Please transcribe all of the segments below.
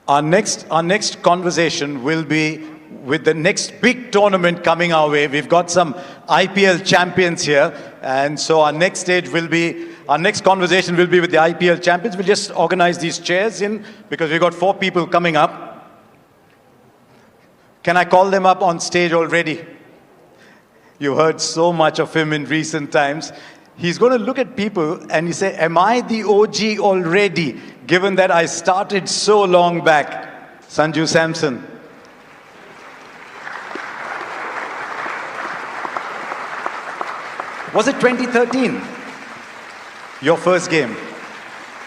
Our next conversation will be with the next big tournament coming our way. We've got some IPL champions here, and so our next conversation will be with the IPL champions. We'll just organize these chairs in because we've got 4 people coming up. Can I call them up on stage already? You heard so much of him in recent times. He's going to look at people and he say, am I the OG already, given that I started so long back? Sanju Samson. Was it 2013? Your first game?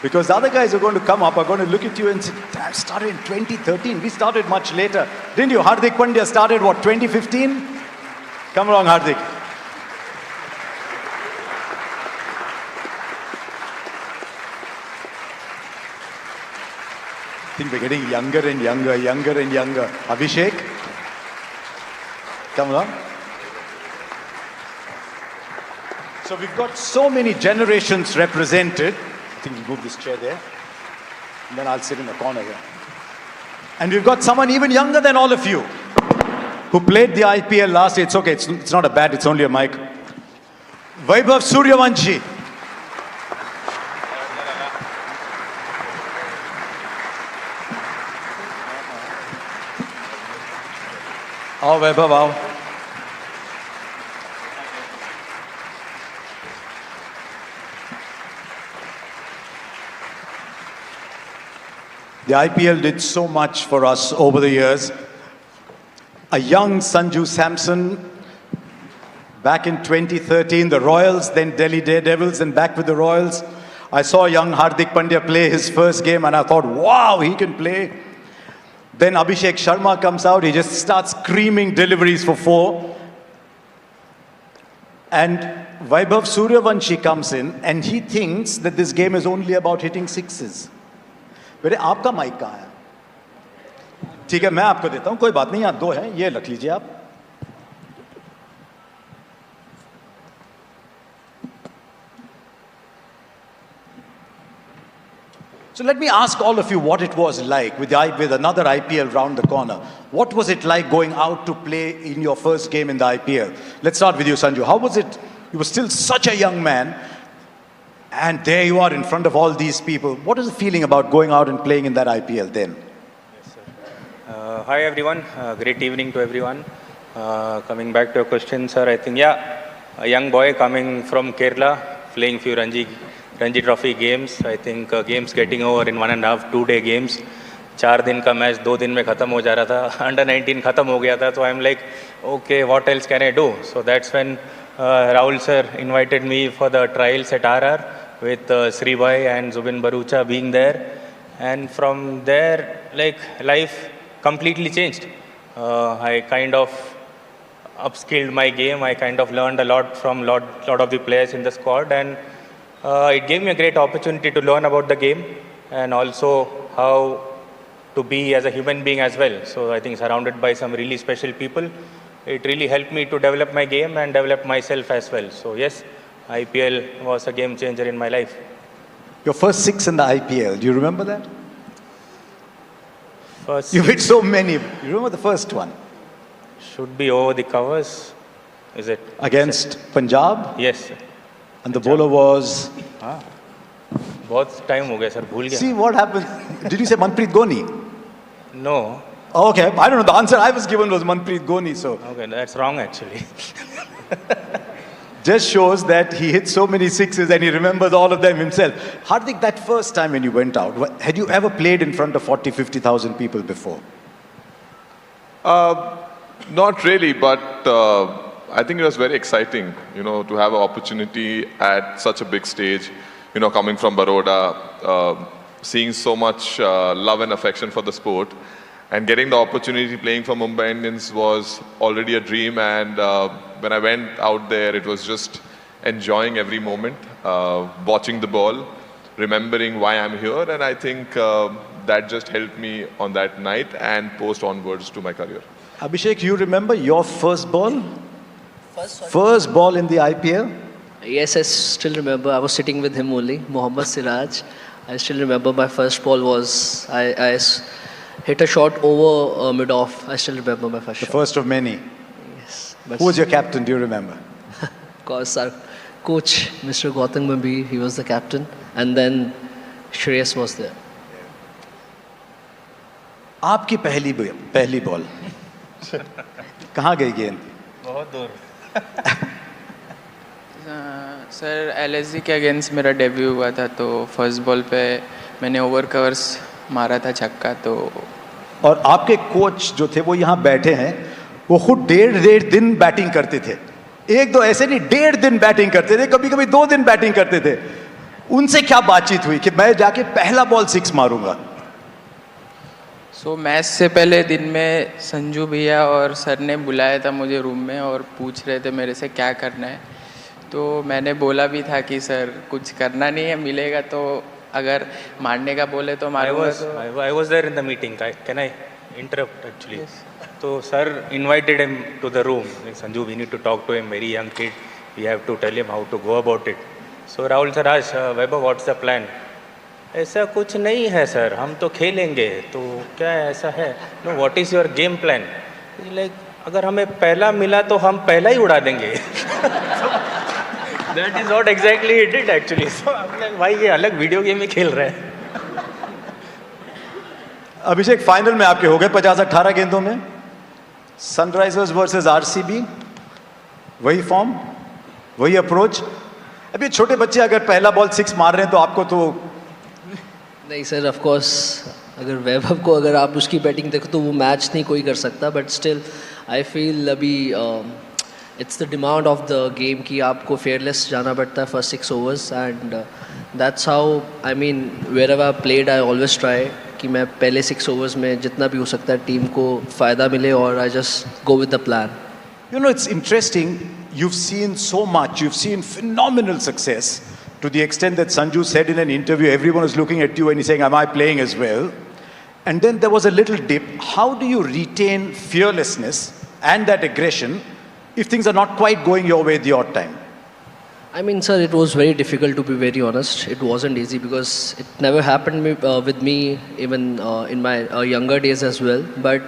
Because the other guys are going to come up, are going to look at you and say, I started in 2013. We started much later. Didn't you? Hardik Pandya started, what, 2015? Come along, Hardik. I think we're getting younger and younger. Abhishek, come along. So we've got so many generations represented. I think we'll move this chair there. And then I'll sit in the corner here. And we've got someone even younger than all of you who played the IPL last year. It's okay, it's not a bat, it's only a mic. Vaibhav Suryavanshi. आओ वैभव आओ. The IPL did so much for us over the years. A young Sanju Samson back in 2013, the Royals, then Delhi Daredevils, and back with the Royals. I saw young Hardik Pandya play his first game and I thought, wow, he can play. Then Abhishek Sharma comes out, he just starts screaming deliveries for 4. And Vaibhav Suryavanshi comes in and he thinks that this game is only about hitting sixes. बेटे आपका mic कहाँ है? ठीक है, मैं आपको देता हूँ, कोई बात नहीं, आप 2 हैं, ये रख लीजिए आप. So let me ask all of you what it was like with another IPL round the corner. What was it like going out to play in your first game in the IPL? Let's start with you, Sanju. How was it? You were still such a young man, and there you are in front of all these people. What is the feeling about going out and playing in that IPL then? Yes, sir. Hi everyone. Great evening to everyone. Coming back to your question, sir, I think, a young boy coming from Kerala, playing few Ranji Trophy games. I think games getting over in 1.5, 2 day games. 4 दिन का match 2 दिन में खत्म हो जा रहा था. Under 19 खत्म हो गया था. So I'm like, okay, what else can I do? So that's when Rahul sir invited me for the trials at RR with Sri Bhai and Zubin Barucha being there. And from there, like, life completely changed. I kind of upskilled my game. I kind of learned a lot from lot of the players in the squad, and it gave me a great opportunity to learn about the game and also how to be as a human being as well. So I think surrounded by some really special people, it really helped me to develop my game and develop myself as well. So yes, IPL was a game changer in my life. Your first 6 in the IPL, do you remember that? First, you hit so many. You remember the first one? Should be over the covers. Is it? Against Punjab? Yes. And the bowler was? बहुत time हो गया sir, भूल गया. See what happened? Did you say Manpreet Goni? No. Oh, okay, I don't know. The answer I was given was Manpreet Goni. So okay, that's wrong actually. Just shows that he hit so many sixes and he remembers all of them himself. Hardik, that first time when you went out, had you ever played in front of 40, 50,000 people before? Not really, but I think it was very exciting, to have an opportunity at such a big stage, coming from Baroda, seeing so much love and affection for the sport, and getting the opportunity playing for Mumbai Indians was already a dream. And when I went out there, it was just enjoying every moment, watching the ball, remembering why I'm here, and I think that just helped me on that night and post onwards to my career. Abhishek, you remember your first ball? First ball in the IPL? Yes, I still remember. I was sitting with him only, Mohammad Siraj. I still remember my first ball was, hit a shot over mid-off. I still remember my first The shot. first of many. Yes. But Who was your captain? Do you remember? of course, our coach, Mr. Gautam Gambhir, he was the captain. And then Shreyas was there. आपकी पहली ball कहाँ गई गेंद? बहुत दूर. Sir LSG के against मेरा debut हुआ था, तो फर्स्ट बॉल पे मैंने ओवर कवर्स मारा था छक्का. तो और आपके कोच जो थे वो यहाँ बैठे हैं, वो खुद डेढ़ दिन बैटिंग करते थे. एक दो ऐसे नहीं, 1.5 दिन बैटिंग करते थे, कभी कभी 2 दिन बैटिंग करते थे. उनसे क्या बातचीत हुई कि मैं जाके पहला बॉल 6 मारूंगा? सो मैच से पहले दिन में संजू भैया और सर ने बुलाया था मुझे रूम में और पूछ रहे थे मेरे से क्या करना है. तो मैंने बोला भी था कि सर कुछ करना नहीं है, मिलेगा तो अगर मारने का बोले तो मारूंगा. I was there in the meeting. Can I interrupt actually? Yes. So sir invited him to the room. Like, Sanju, we need to talk to him. Very young kid. We have to tell him how to go about it. So Rahul sir asked, Vaibhav, what's the plan? ऐसा कुछ नहीं है sir, हम तो खेलेंगे. तो क्या ऐसा है? No, what is your game plan? Like, अगर हमें पहला मिला तो हम पहला ही उड़ा देंगे. That is what exactly he did actually. So I'm like, भाई ये अलग वीडियो गेम ही खेल रहे हैं. अभिषेक, फाइनल में आपके हो गए 50-18 गेंदों में. सनराइजर्स वर्सेस आरसीबी, वही फॉर्म, वही अप्रोच. अभी छोटे बच्चे अगर पहला बॉल 6 मार रहे हैं तो आपको तो नहीं सर, ऑफ कोर्स अगर वैभव को अगर आप उसकी बैटिंग देखो तो वो मैच नहीं कोई कर सकता. बट स्टिल आई फील अभी it's the demand of the game कि आपको फेयरलेस जाना पड़ता है first 6 overs. And that's how I mean wherever I played I always try कि मैं पहले 6 ओवर्स में जितना भी हो सकता है टीम को फ़ायदा मिले और I just go with the plan. You know, it's interesting. You've seen so much. You've seen phenomenal success to the extent that Sanju said in an interview, everyone was looking at you and he's saying, am I playing as well? And then there was a little dip. How do you retain fearlessness and that aggression if things are not quite going your way the odd time? I mean, sir, it was very difficult to be very honest. It wasn't easy because it never happened with me even in my younger days as well. But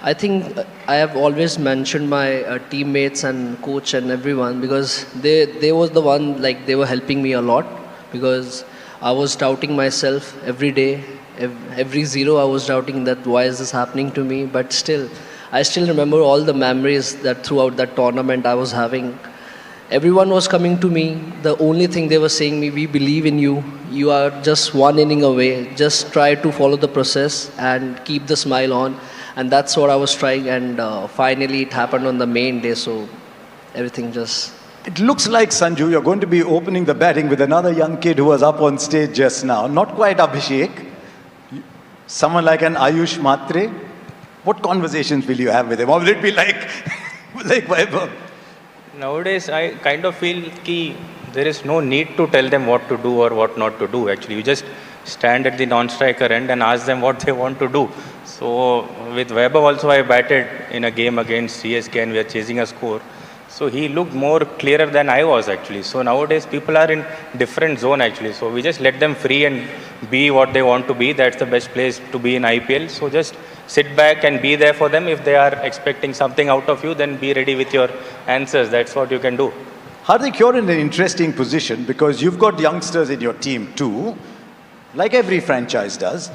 I think I have always mentioned my teammates and coach and everyone because they was the one, like they were helping me a lot because I was doubting myself every day. Every zero I was doubting that why is this happening to me. But still, I still remember all the memories that throughout that tournament I was having. Everyone was coming to me. The only thing they were saying me, we believe in you. You are just one inning away. Just try to follow the process and keep the smile on. And that's what I was trying. And finally, it happened on the main day. So everything just. It looks like, Sanju, you're going to be opening the batting with another young kid who was up on stage just now. Not quite Abhishek. Someone like an Ayush Matre. What conversations will you have with him? Or will it be like Vaibhav? Nowadays, I kind of feel that there is no need to tell them what to do or what not to do. Actually, you just stand at the non-striker end and ask them what they want to do. So with Vaibhav also, I batted in a game against CSK and we are chasing a score. So he looked more clearer than I was actually. So nowadays people are in different zone actually. So we just let them free and be what they want to be. That's the best place to be in IPL. So just sit back and be there for them. If they are expecting something out of you, then be ready with your answers. That's what you can do. Hardik, you're in an interesting position because you've got youngsters in your team too, like every franchise does.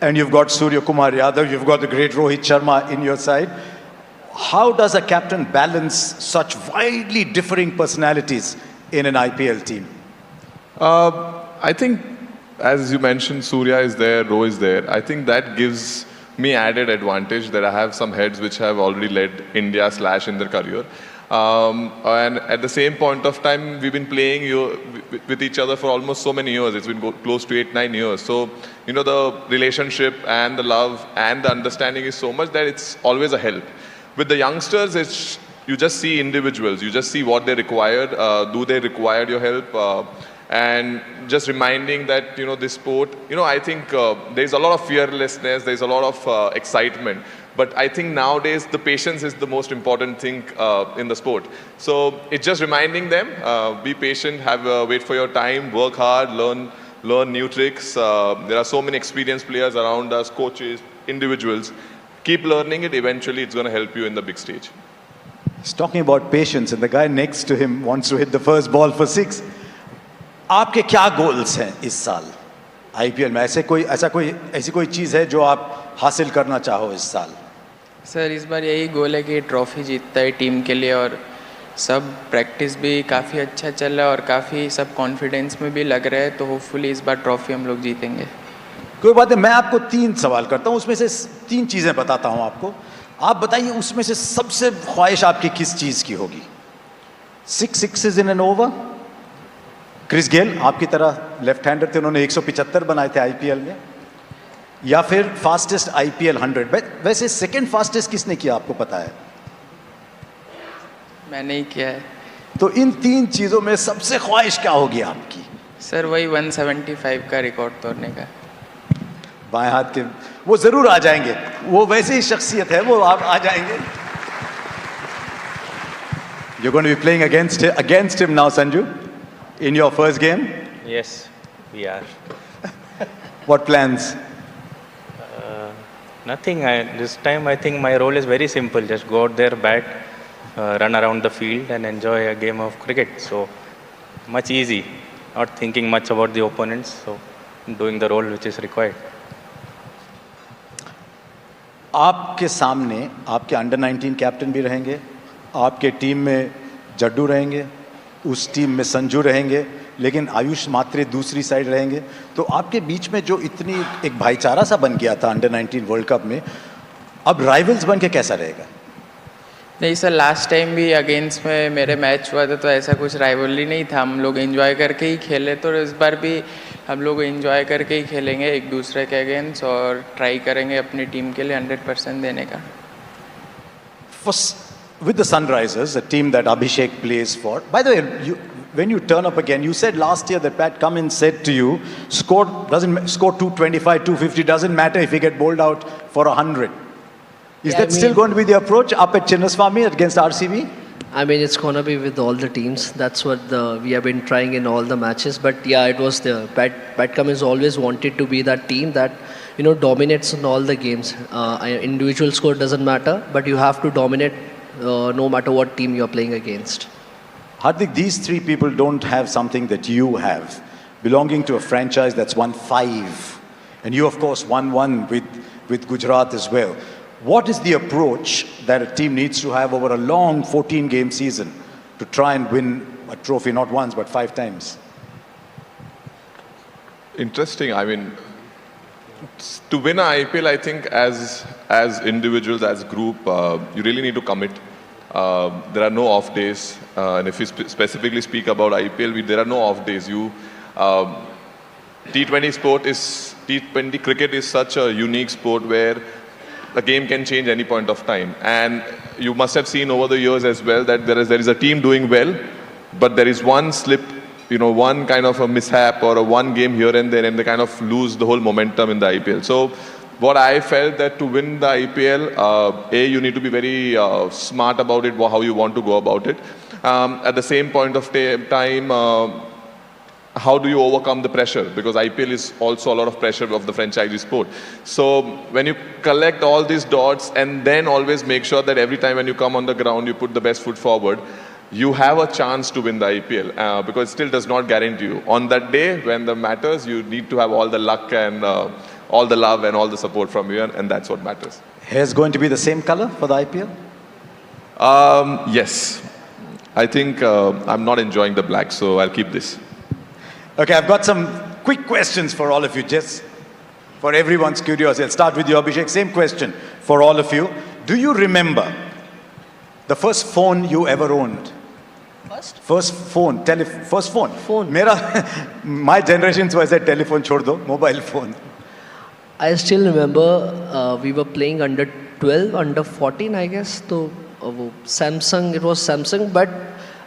And you've got Surya Kumar Yadav, you've got the great Rohit Sharma in your side. How does a captain balance such widely differing personalities in an IPL team? I think, as you mentioned, Surya is there, Roh is there. I think that gives me added advantage that I have some heads which have already led India / in their career. And at the same point of time, we've been playing with each other for almost so many years. It's been close to 8-9 years. So, you know, the relationship and the love and the understanding is so much that it's always a help. With the youngsters, you just see individuals. You just see what they require. Do they require your help? And just reminding that, you know, this sport, you know, I think there's a lot of fearlessness. There's a lot of excitement. But I think nowadays the patience is the most important thing in the sport. So it's just reminding them, be patient, wait for your time, work hard, learn learn new tricks. There are so many experienced players around us, coaches, individuals. Keep learning it. Eventually, it's going to help you in the big stage. He's talking about patience, and the guy next to him wants to hit the first ball for 6. आपके क्या goals हैं इस साल IPL में? ऐसी कोई चीज़ है जो आप हासिल करना चाहो इस साल? सर इस बार यही गोल है कि ट्रॉफी जीतता है टीम के लिए, और सब प्रैक्टिस भी काफ़ी अच्छा चल रहा है और काफ़ी सब कॉन्फिडेंस में भी लग रहा है, तो होपफुली इस बार ट्रॉफी हम लोग जीतेंगे। कोई बात नहीं, मैं आपको 3 सवाल करता हूँ, उसमें से 3 चीज़ें बताता हूँ आपको। आप बताइए उसमें से सबसे ख्वाहिश आपकी किस चीज़ की होगी? 6 sixes in an over? Chris Gayle आपकी तरह लेफ्ट हैंडर थे, उन्होंने 175 बनाए थे IPL में, या फिर फास्टेस्ट IPL 100? वैसे सेकंड फास्टेस्ट किसने किया आपको पता है? मैंने ही किया है। तो इन 3 चीज़ों में सबसे ख्वाहिश क्या होगी आपकी? सर वही 175 का रिकॉर्ड तोड़ने का। बाएं हाथ के वो जरूर आ जाएंगे, वो वैसे ही शख्सियत है, वो आप आ जाएंगे। You're going to be playing against him now, Sanju, in your first game. Yes, we are. What plans? Nothing. This time I think my role is very simple. Just go out there, bat, run around the field and enjoy a game of cricket. So much easy. Not thinking much about the opponents. So doing the role which is required. आपके सामने आपके under 19 captain भी रहेंगे, आपके team में जड्डू रहेंगे, उस team में संजू रहेंगे, लेकिन आयुष मात्रे दूसरी साइड रहेंगे। तो आपके बीच में जो इतनी एक भाईचारा सा बन गया था अंडर 19 वर्ल्ड कप में, अब राइवल्स बन के कैसा रहेगा? नहीं सर, लास्ट टाइम भी अगेंस्ट में मेरे मैच हुआ था, तो ऐसा कुछ राइवलरी नहीं था, हम लोग एंजॉय करके ही खेले। तो इस बार भी हम लोग एंजॉय करके ही खेलेंगे एक दूसरे के अगेंस्ट, और ट्राई करेंगे अपनी टीम के लिए 100% देने का। With the Sunrisers, a team that Abhishek plays for. By the way, when you turn up again, you said last year that Pat Cummins said to you, score 225, 250, doesn't matter if you get bowled out for 100. Is that still going to be the approach up at Chinnaswamy against RCB? I mean, it's gonna be with all the teams. That's what we have been trying in all the matches. But yeah, it was the Pat Cummins always wanted to be that team that dominates in all the games. Individual score doesn't matter, but you have to dominate no matter what team you're playing against. Hardik, these 3 people don't have something that you have, belonging to a franchise that's won 5, and you of course won 1 with Gujarat as well. What is the approach that a team needs to have over a long 14-game season to try and win a trophy, not once, but 5 times? Interesting. I mean, to win an IPL, I think as individuals, as group, you really need to commit. There are no off days. And if we specifically speak about IPL, there are no off days. T20 cricket is such a unique sport where the game can change any point of time. And you must have seen over the years as well that there is a team doing well, but there is one slip, one kind of a mishap or a one game here and there, and they kind of lose the whole momentum in the IPL. So what I felt that to win the IPL, you need to be very smart about it, how you want to go about it. At the same point of time, how do you overcome the pressure? Because IPL is also a lot of pressure of the franchisee sport. So when you collect all these dots and then always make sure that every time when you come on the ground, you put the best foot forward, you have a chance to win the IPL, because it still does not guarantee you. On that day, when the matters, you need to have all the luck and all the love and all the support from you, and that's what matters. Hair's going to be the same color for the IPL? Yes. I think I'm not enjoying the black, so I'll keep this. Okay, I've got some quick questions for all of you, just for everyone's curiosity. I'll start with you, Abhishek. Same question for all of you. Do you remember the first phone you ever owned? First phone. Phone. My generation was a telephone, chhod do, mobile phone. I still remember we were playing under 12, under 14, I guess. So Samsung, it was Samsung, but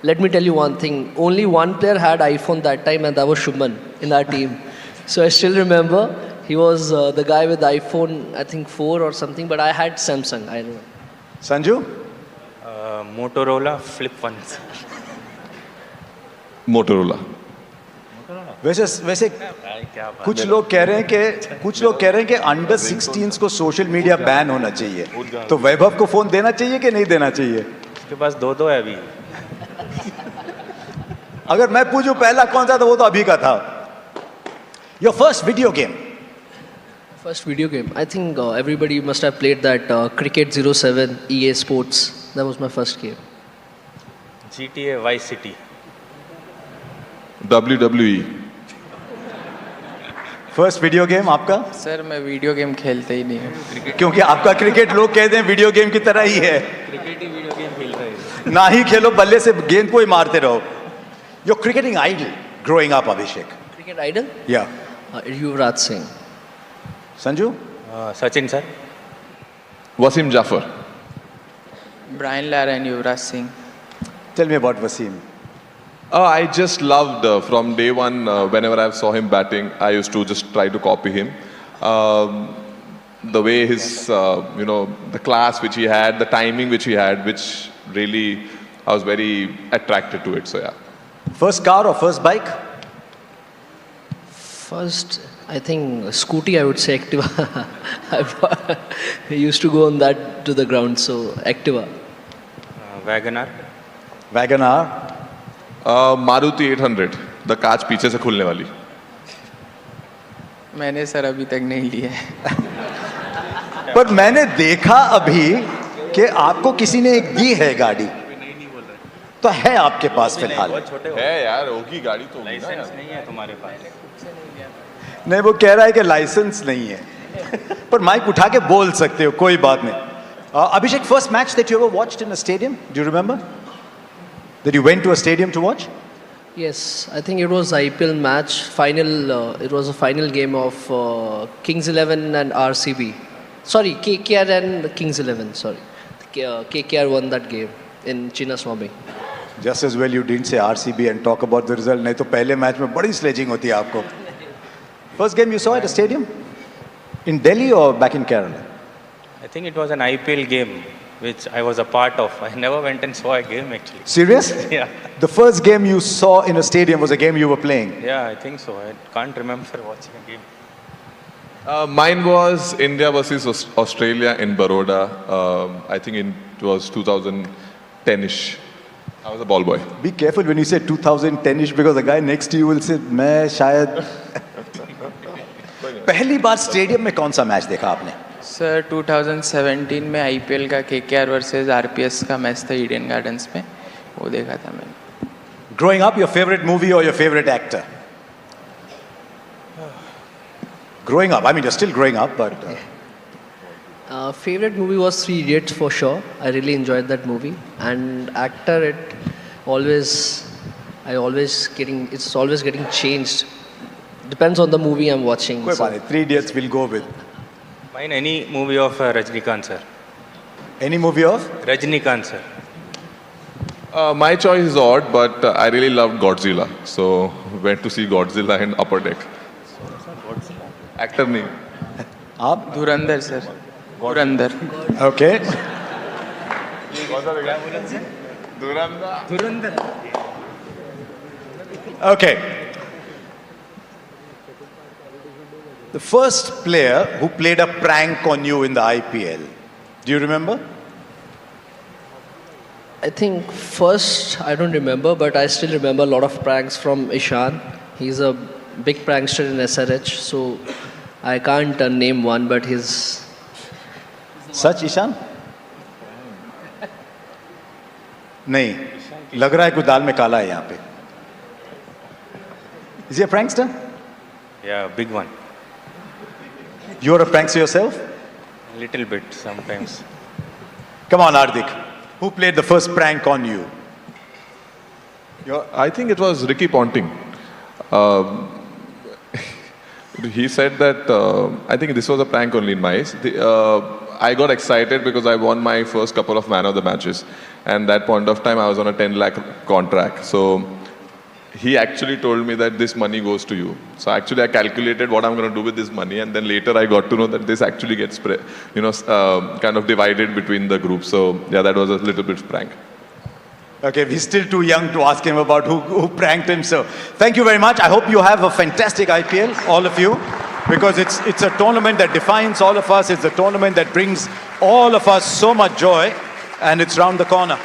let me tell you one thing. Only one player had iPhone that time, and that was Shubman in our team. So I still remember he was the guy with iPhone, I think 4 or something, but I had Samsung. I remember. Sanju? Motorola flip phones. Motorola. वैसे वैसे कुछ लोग कह रहे हैं कि under 16 को social media ban होना चाहिए, तो वैभव को फोन देना चाहिए कि नहीं देना चाहिए? उसके पास दो है अभी। अगर मैं पूछूं पहला कौन सा, तो वो तो अभी का था। Your first video game? First video game. I think everybody must have played that Cricket 07 EA Sports. That was my first game. GTA Vice City. WWE. First video game आपका? सर मैं वीडियो गेम खेलते ही नहीं हूँ। क्योंकि आपका cricket लोग कहते हैं वीडियो गेम की तरह ही है। क्रिकेट ही वीडियो गेम खेल रहे हैं। ना ही खेलो, बल्ले से गेंद को ही मारते रहो। Your cricketing idol growing up, Abhishek? Cricket idol? या Yuvraj Singh. Sanju? Sachin sir. Wasim Jafar. Brian Lara and Yuvraj Singh. Tell me about Wasim. I just loved from day one. Whenever I saw him batting, I used to just try to copy him. The way his, the class which he had, the timing which he had, which really I was very attracted to it. So yeah. First car और first bike? First, I think scooty. I would say Activa. I used to go on that to the ground, so Activa. Wagner. WagonR? Maruti 800. The कांच पीछे से खुलने वाली. मैंने sir अभी तक नहीं लिया है। पर मैंने देखा अभी कि आपको किसी ने एक दी है गाड़ी, तो है आपके पास फिलहाल? बहुत छोटे हो। है यार, होगी गाड़ी तो होगी ना लाइसेंस यार। नहीं है तुम्हारे पास। नहीं, वो कह रहा है कि लाइसेंस नहीं है। पर माइक उठा के बोल सकते हो, कोई बात नहीं। Abhishek, first match that you ever watched in a stadium, do you remember that you went to a stadium to watch? Yes, I think it was IPL match final. It was a final game of Kings 11 and RCB. Sorry, KKR and Kings 11. Sorry, KKR won that game in Chinnaswamy. Just as well you didn't say RCB and talk about the result. नहीं तो पहले match में बड़ी sledging होती है आपको। First game you saw at a stadium in Delhi or back in Kerala? I think it was an IPL game which I was a part of. I never went and saw a game actually. Serious? Yeah. The first game you saw in a stadium was a game you were playing. Yeah, I think so. I can't remember watching a game. Mine was India versus Australia in Baroda. I think it was 2010ish. I was a ball boy. Be careful when you say 2010ish because the guy next to you will say मैं शायद। पहली बार stadium में कौन सा match देखा आपने? Sir 2017 में IPL का केकेआर वर्सेस आरपीएस का मैच था ईडन गार्डन्स में, वो देखा था मैंने। Growing up, your favorite movie or your favorite actor? Growing up, I mean, you're still growing up, but... Favorite movie was Three Idiots for sure. I really enjoyed that movie. And actor, it's always getting changed. Depends on the movie I'm watching. कोई बात नहीं, Three Idiots we'll go with. Mine any movie of Rajnikant sir. Any movie of? Rajnikant sir. My choice is odd, but I really loved Godzilla. So went to see Godzilla in Upper Deck. Actor name. आप? धुरंधर sir, Dhurandhar. Okay. Okay. The first player who played a prank on you in the IPL. Do you remember? I think first, I don't remember, but I still remember a lot of pranks from Ishan. He's a big prankster in SRH, so I can't name one, but his... सच ईशान? नहीं, लग रहा है कोई दाल में काला है यहाँ पे। Is he a prankster? Yeah, big one. You're a prankster yourself? A little bit sometimes. Come on, Hardik. Who played the first prank on you? I think it was Ricky Ponting. He said that, I think this was a prank only in my eyes. I got excited because I won my first couple of man of the matches. And that point of time, I was on a 10 lakh contract. So he actually told me that this money goes to you. So actually, I calculated what I'm going to do with this money. And then later, I got to know that this actually gets, kind of divided between the group. So yeah, that was a little bit prank. Okay, he's still too young to ask him about who pranked him. So thank you very much. I hope you have a fantastic IPL, all of you, because it's a tournament that defines all of us. It's a tournament that brings all of us so much joy, and it's round the corner.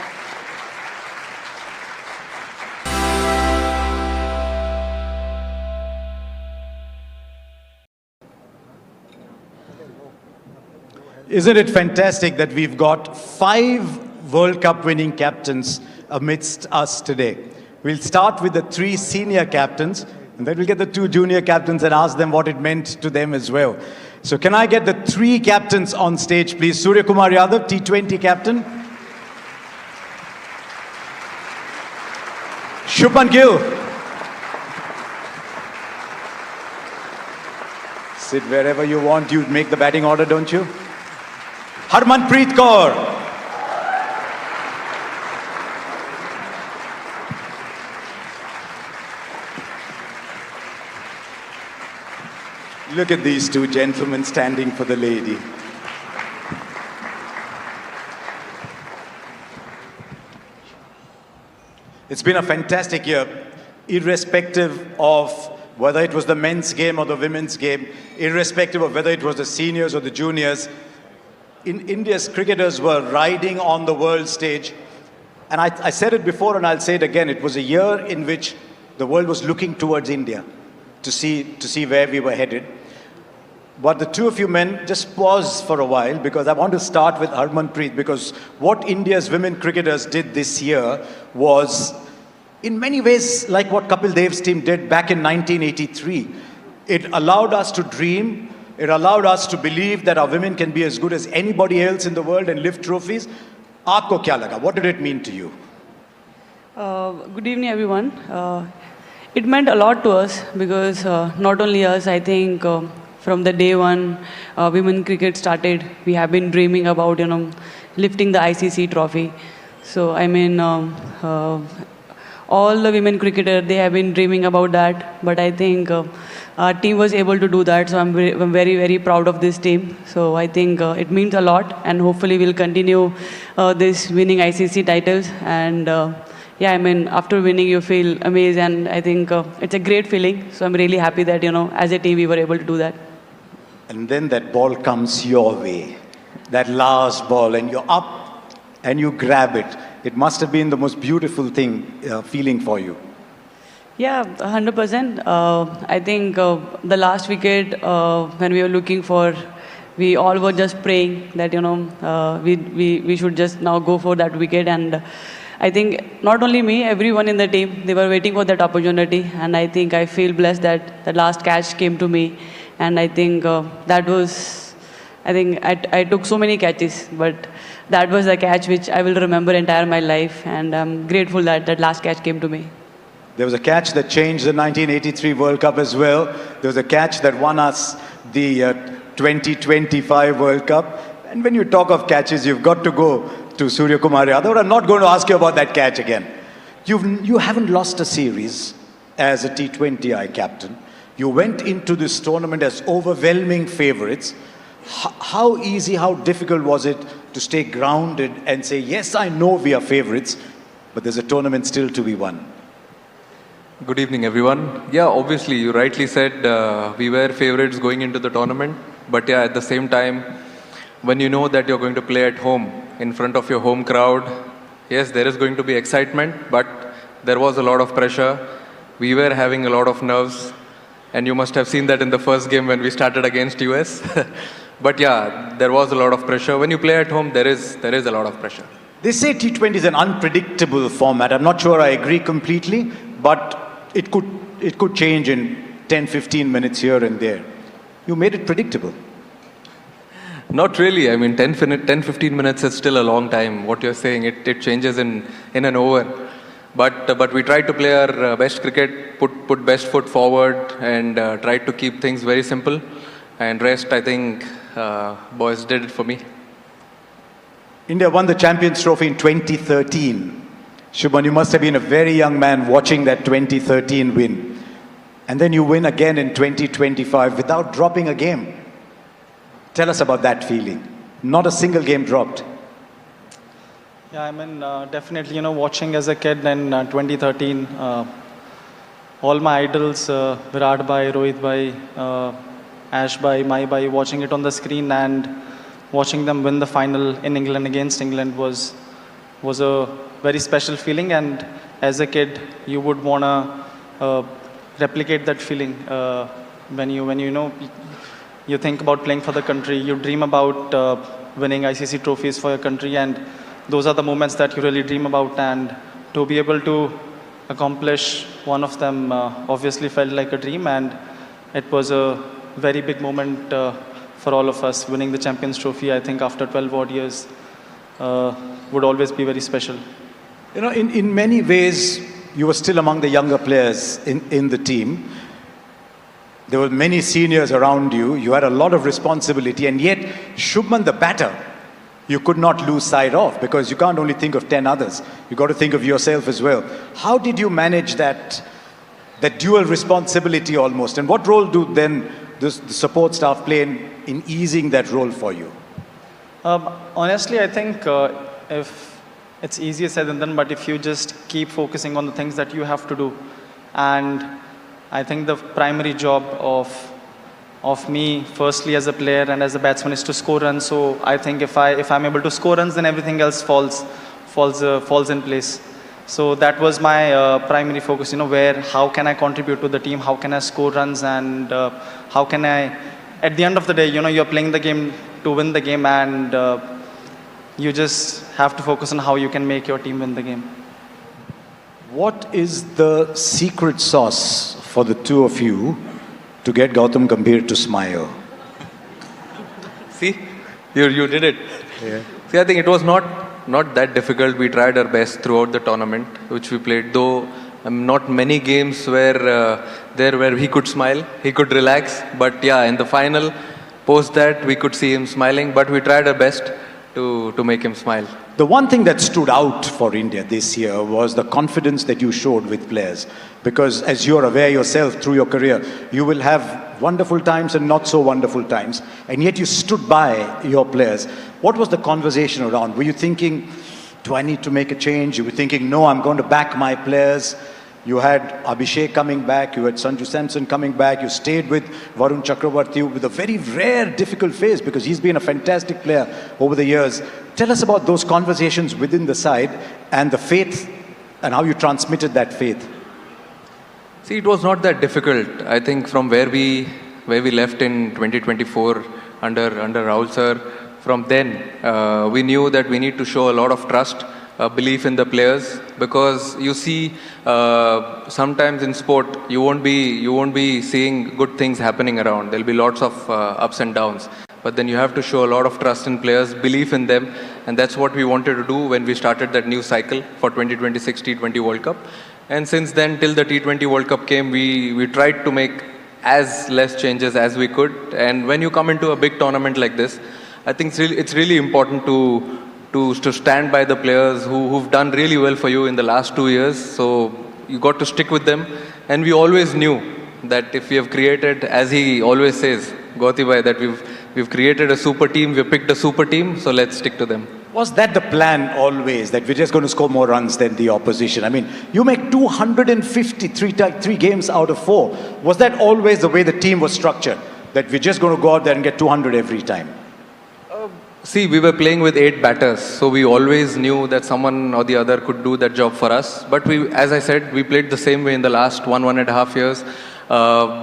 Isn't it fantastic that we've got 5 World Cup winning captains amidst us today? We'll start with the 3 senior captains, and then we'll get the 2 junior captains and ask them what it meant to them as well. So can I get the 3 captains on stage, please? Surya Kumar Yadav, T20 captain. Shubman Gill. Sit wherever you want. You make the batting order, don't you? Harmanpreet Kaur. Look at these 2 gentlemen standing for the lady. It's been a fantastic year, irrespective of whether it was the men's game or the women's game, irrespective of whether it was the seniors or the juniors. India's cricketers were riding on the world stage. And I said it before and I'll say it again. It was a year in which the world was looking towards India to see where we were headed. But the 2 of you men, just pause for a while, because I want to start with Harmanpreet, because what India's women cricketers did this year was in many ways like what Kapil Dev's team did back in 1983. It allowed us to dream. It allowed us to believe that our women can be as good as anybody else in the world and lift trophies. Aapko kya laga? What did it mean to you? Good evening, everyone. It meant a lot to us because not only us, I think from the day one women cricket started, we have been dreaming about, lifting the ICC trophy. So, I mean, all the women cricketers, they have been dreaming about that. But I think our team was able to do that. So, I'm very, very proud of this team. So, I think it means a lot. And hopefully, we'll continue this winning ICC titles. And yeah, I mean, after winning, you feel amazed. And I think it's a great feeling. So, I'm really happy that, as a team, we were able to do that. And then that ball comes your way. That last ball, and you're up and you grab it. It must have been the most beautiful feeling for you. Yeah, 100%. I think the last wicket, when we were looking for, we all were just praying that, we should just now go for that wicket. And I think not only me, everyone in the team, they were waiting for that opportunity. And I think I feel blessed that the last catch came to me. And I think that was, I took so many catches, but that was the catch which I will remember entire my life. And I'm grateful that that last catch came to me. There was a catch that changed the 1983 World Cup as well. There was a catch that won us the 2025 World Cup. And when you talk of catches, you've got to go to Surya Kumar Yadav. I'm not going to ask you about that catch again. You haven't lost a series as a T20I captain. You went into this tournament as overwhelming favourites. How easy, how difficult was it to stay grounded and say, yes, I know we are favourites, but there's a tournament still to be won? Good evening, everyone. Yeah, obviously, you rightly said we were favourites going into the tournament. But yeah, at the same time, when you know that you're going to play at home, in front of your home crowd, yes, there is going to be excitement, but there was a lot of pressure. We were having a lot of nerves. And you must have seen that in the first game when we started against US. But yeah, there was a lot of pressure. When you play at home, there is a lot of pressure. They say T20 is an unpredictable format. I'm not sure I agree completely, but it could change in 10, 15 minutes here and there. You made it predictable. Not really. I mean, 10, 15 minutes is still a long time. What you're saying, it changes in an over. But we tried to play our best cricket, put best foot forward, and tried to keep things very simple. And rest, I think, boys did it for me. India won the Champions Trophy in 2013. Shubman, you must have been a very young man watching that 2013 win. And then you win again in 2025 without dropping a game. Tell us about that feeling. Not a single game dropped. Yeah, I mean, definitely, watching as a kid in 2013, all my idols, Virat Bhai, Rohit Bhai, Ash Bhai, Mai Bhai, watching it on the screen and watching them win the final in England against England was a very special feeling. And as a kid, you would wanna replicate that feeling when you think about playing for the country. You dream about winning ICC trophies for your country, and those are the moments that you really dream about. And to be able to accomplish one of them obviously felt like a dream, and it was a very big moment for all of us. Winning the Champions Trophy, I think, after 12 odd years would always be very special. In many ways, you were still among the younger players in the team. There were many seniors around you. You had a lot of responsibility, and yet Shubman, the batter, you could not lose sight of, because you can't only think of 10 others. You got to think of yourself as well. How did you manage that dual responsibility almost? And what role do then the support staff play in easing that role for you? Honestly, I think if it's easier said than done, but if you just keep focusing on the things that you have to do, and I think the primary job of me, firstly as a player and as a batsman, is to score runs. So I think if I'm able to score runs, then everything else falls in place. So that was my primary focus. How can I contribute to the team? How can I score runs? And how can I, at the end of the day, you're playing the game to win the game, and you just have to focus on how you can make your team win the game. What is the secret sauce for the two of you to get Gautam Gambhir to smile? See, you did it. Yeah. See, I think it was not that difficult. We tried our best throughout the tournament, which we played. Though not many games where he could smile, he could relax. But yeah, in the final, post that, we could see him smiling. But we tried our best to make him smile. The one thing that stood out for India this year was the confidence that you showed with players. Because as you're aware yourself through your career, you will have wonderful times and not so wonderful times. And yet you stood by your players. What was the conversation around? Were you thinking, do I need to make a change? You were thinking, no, I'm going to back my players. You had Abhishek coming back, you had Sanju Samson coming back, you stayed with Varun Chakravarti with a very rare, difficult phase, because he's been a fantastic player over the years. Tell us about those conversations within the side and the faith, and how you transmitted that faith. See, it was not that difficult. I think from where we left in 2024 under Rahul sir, from then we knew that we need to show a lot of trust, belief in the players, because you see sometimes in sport you won't be seeing good things happening around. There'll be lots of ups and downs, but then you have to show a lot of trust in players, belief in them, and that's what we wanted to do when we started that new cycle for 2026 T20 World Cup. And since then, till the T20 World Cup came, we tried to make as less changes as we could. And when you come into a big tournament like this, I think it's really important to stand by the players who've done really well for you in the last 2 years. So you got to stick with them. And we always knew that if we have created, as he always says, Gauti bhai, that we've created a super team, we've picked a super team, so let's stick to them. Was that the plan always, that we're just going to score more runs than the opposition? I mean, you make 253 games out of 4. Was that always the way the team was structured? That we're just going to go out there and get 200 every time? See, we were playing with 8 batters, so we always knew that someone or the other could do that job for us. But as I said, we played the same way in the last 1.5 years.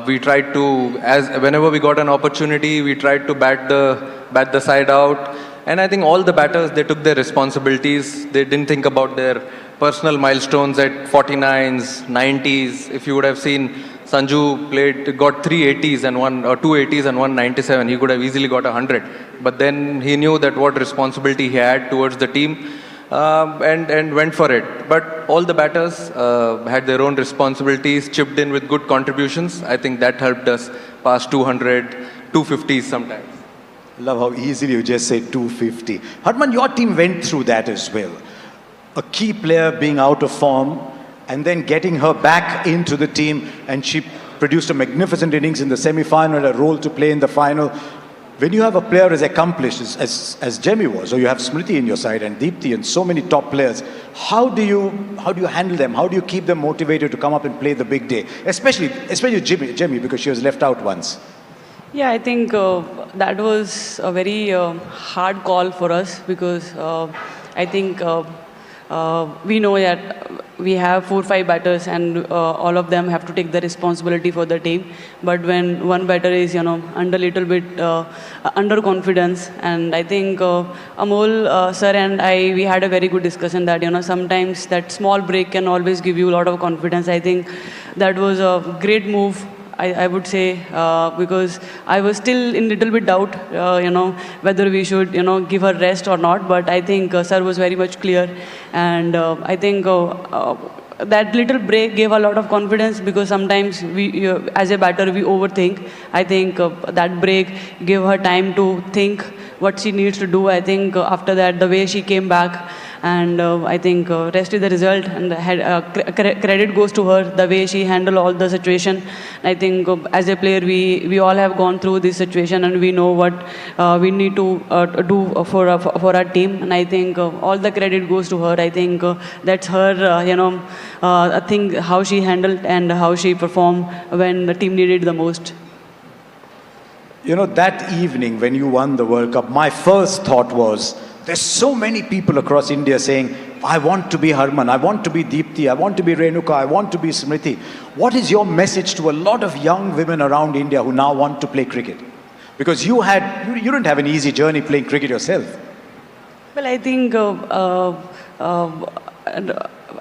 We tried to, whenever we got an opportunity, we tried to bat the side out. And I think all the batters, they took their responsibilities. They didn't think about their personal milestones at 49s, 90s. If you would have seen, Sanju got 3 80s and 2 80s and 1 97. He could have easily got 100. But then he knew that what responsibility he had towards the team and went for it. But all the batters had their own responsibilities, chipped in with good contributions. I think that helped us pass 200, 250s sometimes. Love how easily you just say 250. Harman, your team went through that as well. A key player being out of form and then getting her back into the team, and she produced a magnificent innings in the semi-final, a role to play in the final. when you have a player as accomplished as Jemmy was, or you have Smriti in your side and Deepthi and so many top players, how do you handle them? How do you keep them motivated to come up and play the big day? Especially Jemmy, because she was left out once. Yeah, I think that was a very hard call for us because I think we know that we have 4 or 5 batters and all of them have to take the responsibility for the team. But when one batter is, under little bit under confidence, and I think Amol sir and we had a very good discussion that, sometimes that small break can always give you a lot of confidence. I think that was a great move. I would say, because I was still in little bit doubt, whether we should, give her rest or not. But I think sir was very much clear, and I think that little break gave a lot of confidence because sometimes we, as a batter, we overthink. I think that break gave her time to think what she needs to do. I think after that, the way she came back. And I think rest is the result, and credit goes to her, the way she handled all the situation. I think as a player, we all have gone through this situation, and we know what we need to do for our team. And I think all the credit goes to her. I think that's her, I think how she handled and how she performed when the team needed the most. That evening when you won the World Cup, my first thought was, there's so many people across India saying, I want to be Harman, I want to be Deepthi, I want to be Renuka, I want to be Smriti. What is your message to a lot of young women around India who now want to play cricket? Because you didn't have an easy journey playing cricket yourself. Well, I think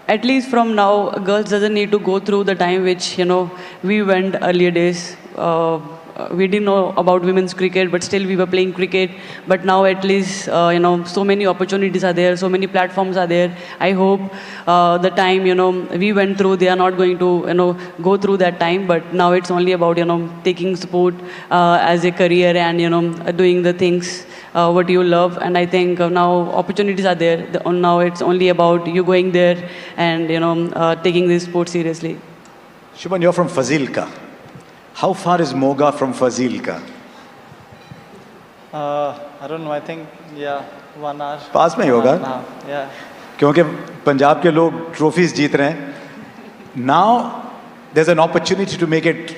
at least from now, girls doesn't need to go through the time which, we went earlier days. We didn't know about women's cricket, but still we were playing cricket. But now at least, so many opportunities are there, so many platforms are there. I hope the time, we went through, they are not going to, go through that time. But now it's only about, taking sport as a career and, doing the things what you love. And I think now opportunities are there. Now it's only about you going there and, taking this sport seriously. Shubhan, you're from Fazilka. How far is Moga from Fazilka? I don't know, I think, 1 hour. पास में ही होगा? Yeah. क्योंकि पंजाब के लोग trophies जीत रहे हैं. Now there's an opportunity to make it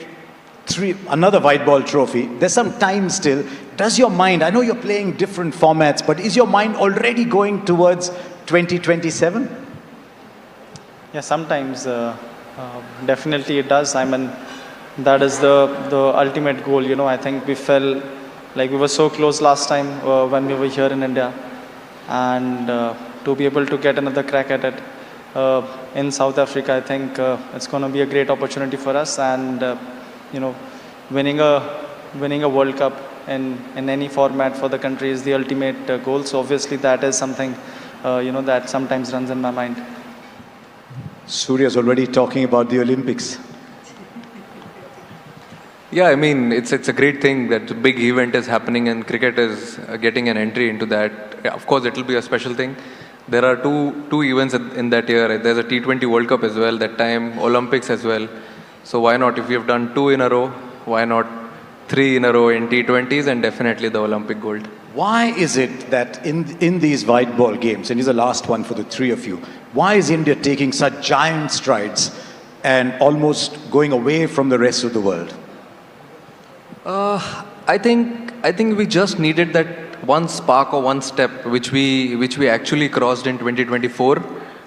another white ball trophy. There's some time still. Does your mind, I know you're playing different formats, but is your mind already going towards 2027? Yeah, sometimes definitely it does. I mean, that is the ultimate goal. I think we felt like we were so close last time when we were here in India, and to be able to get another crack at it in South Africa, I think it's going to be a great opportunity for us. And winning a World Cup in any format for the country is the ultimate goal. So obviously that is something that sometimes runs in my mind. Surya's already talking about the Olympics. Yeah, I mean, it's a great thing that a big event is happening and cricket is getting an entry into that. Yeah, of course, it will be a special thing. There are two events in that year. There's a T20 World Cup as well, that time Olympics as well. So why not, if we have done 2 in a row, why not 3 in a row in T20s and definitely the Olympic gold. Why is it that in these white ball games, and here's the last one for the 3 of you, why is India taking such giant strides and almost going away from the rest of the world? I think we just needed that one spark or one step which we actually crossed in 2024,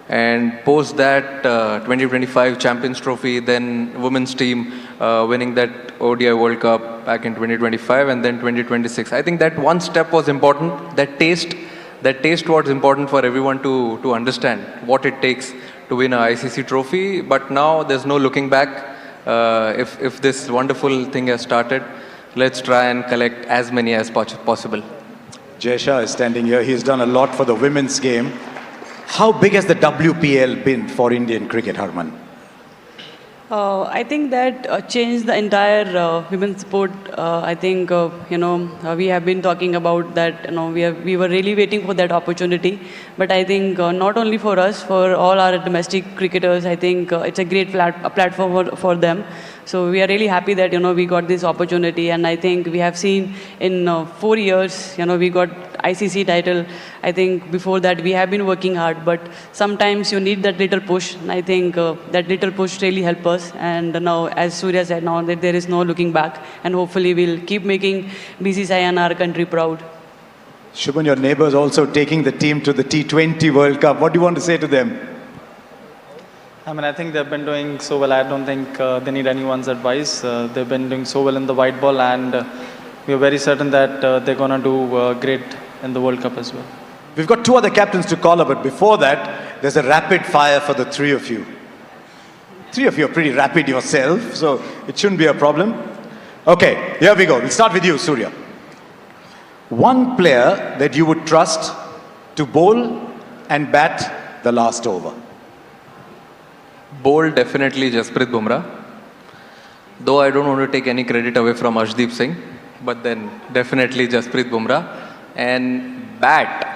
and post that 2025 Champions Trophy, then women's team winning that ODI World Cup back in 2025, and then 2026. I think that one step was important. That taste was important for everyone to understand what it takes to win a ICC trophy. But now there's no looking back. If this wonderful thing has started, let's try and collect as many as possible. Jaysha is standing here. He's done a lot for the women's game. How big has the WPL been for Indian cricket, Harman? I think that changed the entire women's sport. I think, we have been talking about that, we were really waiting for that opportunity. But I think not only for us, for all our domestic cricketers, I think it's a great platform for them. So we are really happy that, we got this opportunity. And I think we have seen in 4 years, we got ICC title. I think before that we have been working hard, but sometimes you need that little push. And I think that little push really helped us. And now, as Surya said, now that there is no looking back, and hopefully we'll keep making BCCI and our country proud. Shubman, your neighbours also taking the team to the T20 World Cup. What do you want to say to them? I mean, I think they've been doing so well. I don't think they need anyone's advice. They've been doing so well in the white ball, and we are very certain that they're going to do great in the World Cup as well. We've got 2 other captains to call up, but before that, there's a rapid fire for the 3 of you. 3 of you are pretty rapid yourself, so it shouldn't be a problem. Okay, here we go. We'll start with you, Surya. One player that you would trust to bowl and bat the last over. Bowl, definitely Jasprit Bumrah. Though I don't want to take any credit away from Arshdeep Singh, but then definitely Jasprit Bumrah. And bat.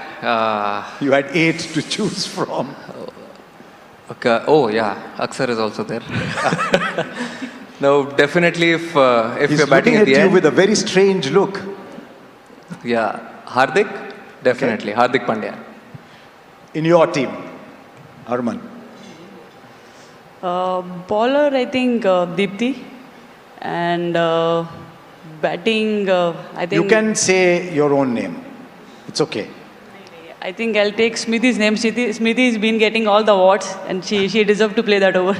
You had 8 to choose from. Okay. Oh yeah, Aksar is also there. No, definitely if He's you're batting looking at the you end. with a very strange look. Yeah, Hardik, definitely. Okay. Hardik Pandya. In your team, Arman. Bowler, I think Deepti. And batting, I think... You can say your own name. It's okay. I think I'll take Smriti's name. Smriti's been getting all the awards, and she deserves to play that over.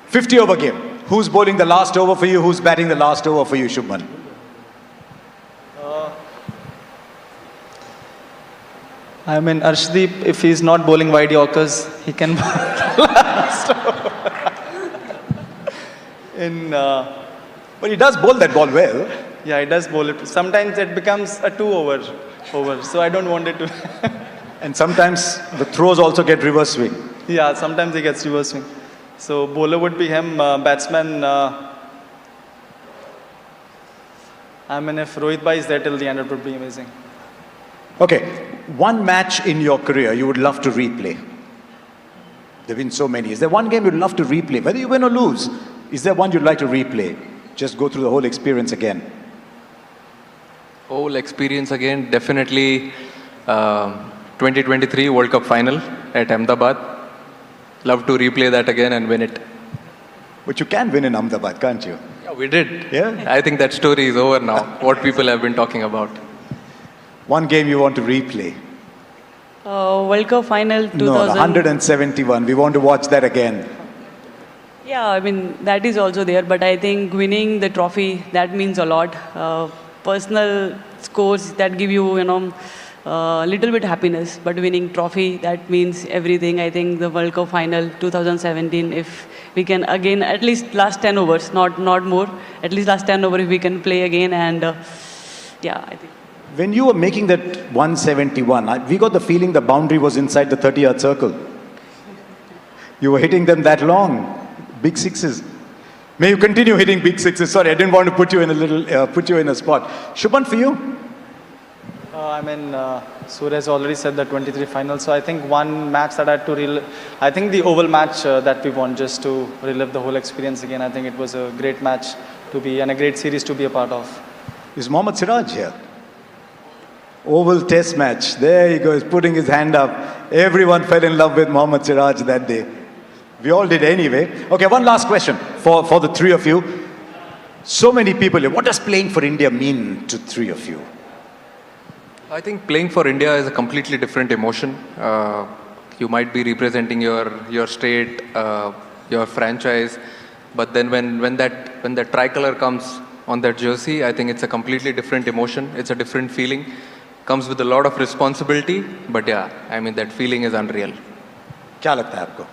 50 over game. Who's bowling the last over for you? Who's batting the last over for you, Shubman? I mean, Arshdeep, if he's not bowling wide Yorkers, he can bowl last over. But he does bowl that ball well. Yeah, he does bowl it. Sometimes it becomes a 2 over, so I don't want it to. And sometimes the throws also get reverse swing. Yeah, sometimes he gets reverse swing. So bowler would be him, batsman. I mean, if Rohit Bhai is there till the end, it would be amazing. Okay, one match in your career you would love to replay. There have been so many. Is there one game you'd love to replay? Whether you win or lose, is there one you'd like to replay? Just go through the whole experience again. Whole experience again, definitely 2023 World Cup final at Ahmedabad. Love to replay that again and win it. But you can win in Ahmedabad, can't you? Yeah, we did. Yeah? I think that story is over now, what people have been talking about. One game you want to replay? World Cup final 2000. No, 171. We want to watch that again. Yeah, I mean, that is also there, but I think winning the trophy, that means a lot. Personal scores that give you, little bit happiness, but winning trophy, that means everything. I think the World Cup final 2017, if we can again, at least last 10 overs, not more, at least last 10 overs if we can play again, and yeah, I think. When you were making that 171, we got the feeling the boundary was inside the 30-yard circle. You were hitting them that long. Big sixes. May you continue hitting big sixes. Sorry, I didn't want to put you in a spot. Shubman, for you? I mean, Surya has already said the 23 final. So I think one match that I had to relive, I think the Oval match that we won, just to relive the whole experience again. I think it was a great match to be, and a great series to be a part of. Is Mohammad Siraj here? Oval Test match. There he goes, putting his hand up. Everyone fell in love with Mohammad Siraj that day. We all did anyway. Okay, one last question for the 3 of you. So many people here. What does playing for India mean to 3 of you? I think playing for India is a completely different emotion. You might be representing your state, your franchise, but then when that tricolor comes on that jersey, I think it's a completely different emotion. It's a different feeling. Comes with a lot of responsibility, but yeah, I mean that feeling is unreal. क्या लगता है आपको?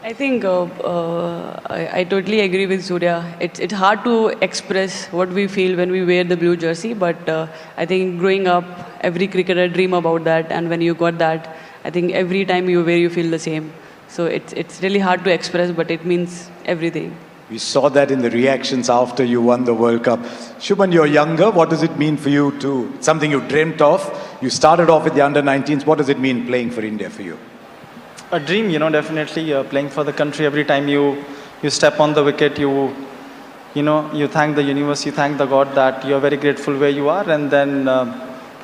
I think I totally agree with Surya. It's hard to express what we feel when we wear the blue jersey, but I think growing up, every cricketer dream about that, and when you got that, I think every time you wear, you feel the same. So it's really hard to express, but it means everything. We saw that in the reactions after you won the World Cup. Shubman, you're younger. What does it mean for you something you dreamt of? You started off with the under-19s. What does it mean playing for India for you? A dream, definitely playing for the country. Every time you you step on the wicket, you thank the universe, you thank the God that you're very grateful where you are, and then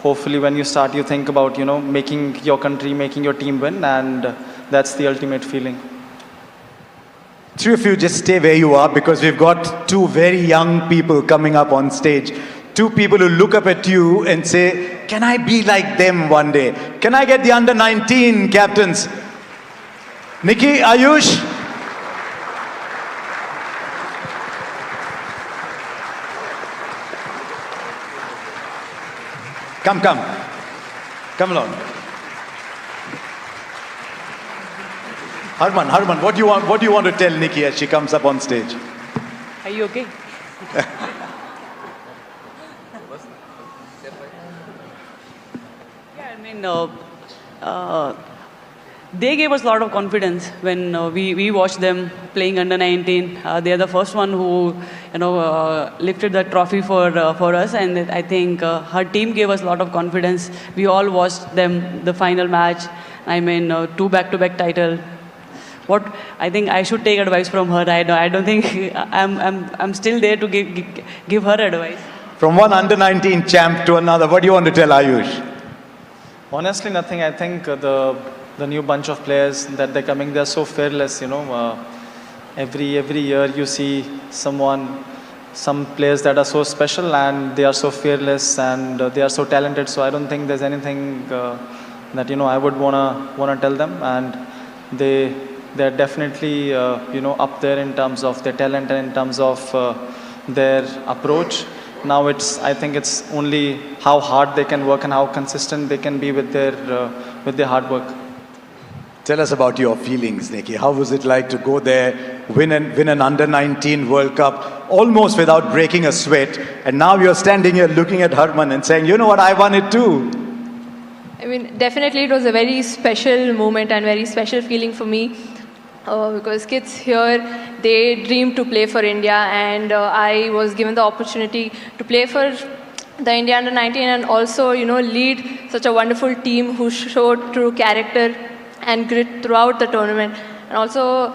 hopefully when you start, you think about, making your country, making your team win, and that's the ultimate feeling. Three of you just stay where you are because we've got two very young people coming up on stage. Two people who look up at you and say, can I be like them one day? Can I get the under 19 captains? Nikki, Ayush? Come along. Harman, what do you want to tell Nikki as she comes up on stage? Are you okay? Yeah, I mean, they gave us a lot of confidence when we watched them playing under 19. They are the first one who, lifted the trophy for us, and I think her team gave us a lot of confidence. We all watched them, the final match. I mean, 2 back-to-back title. What I think I should take advice from her. I don't think I'm still there to give her advice. From one under 19 champ to another, what do you want to tell Ayush? Honestly, nothing. I think the new bunch of players that they're coming, they're so fearless. Every year you see some players that are so special and they are so fearless and they are so talented. So I don't think there's anything that I would wanna tell them, and they're definitely up there in terms of their talent and in terms of their approach. Now I think it's only how hard they can work and how consistent they can be with their hard work. Tell us about your feelings, Nikki. How was it like to go there, win an under 19 World Cup almost without breaking a sweat, and now you're standing here looking at Harman and saying, you know what, I won it too. I mean, definitely it was a very special moment and very special feeling for me. Because kids here, they dream to play for India, and I was given the opportunity to play for the India under 19 and also, lead such a wonderful team who showed true character and grit throughout the tournament. And also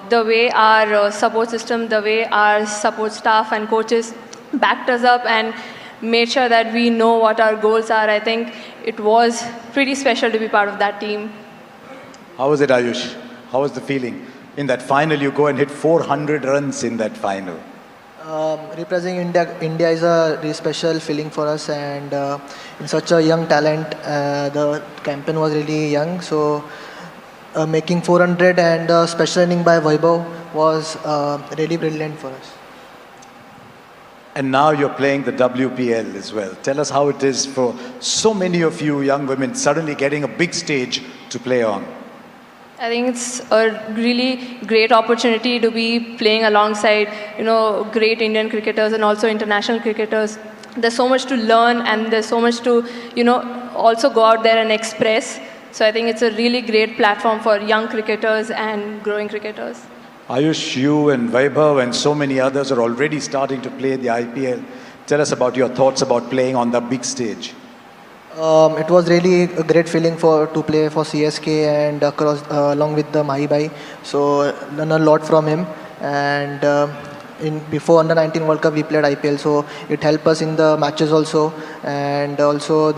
the way our support system, the way our support staff and coaches backed us up and made sure that we know what our goals are. I think it was pretty special to be part of that team. How was it, Ayush? How was the feeling? In that final, you go and hit 400 runs in that final. Representing India is a really special feeling for us, and in such a young talent, the campaign was really young. So making 400 and a special inning by Vaibhav was really brilliant for us. And now you're playing the WPL as well. Tell us how it is for so many of you young women suddenly getting a big stage to play on. I think it's a really great opportunity to be playing alongside, great Indian cricketers and also international cricketers. There's so much to learn and there's so much to, also go out there and express. So I think it's a really great platform for young cricketers and growing cricketers. Ayush, you and Vaibhav and so many others are already starting to play the IPL. Tell us about your thoughts about playing on the big stage. It was really a great feeling to play for CSK and along with the Mahibai. So learn a lot from him. And before under 19 World Cup we played IPL, so it helped us in the matches also. And also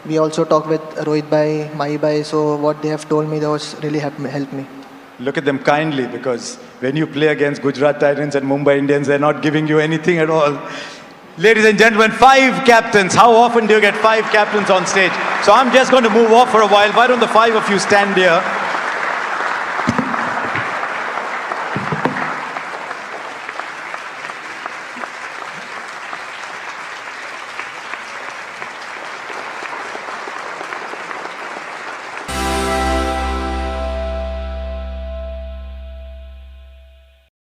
we also talked with Rohit Bhai, Mahibai. So what they have told me, that was really helped me. Look at them kindly, because when you play against Gujarat Titans and Mumbai Indians, they're not giving you anything at all. Ladies and gentlemen, 5 captains. How often do you get 5 captains on stage? So I'm just going to move off for a while. Why don't the 5 of you stand here?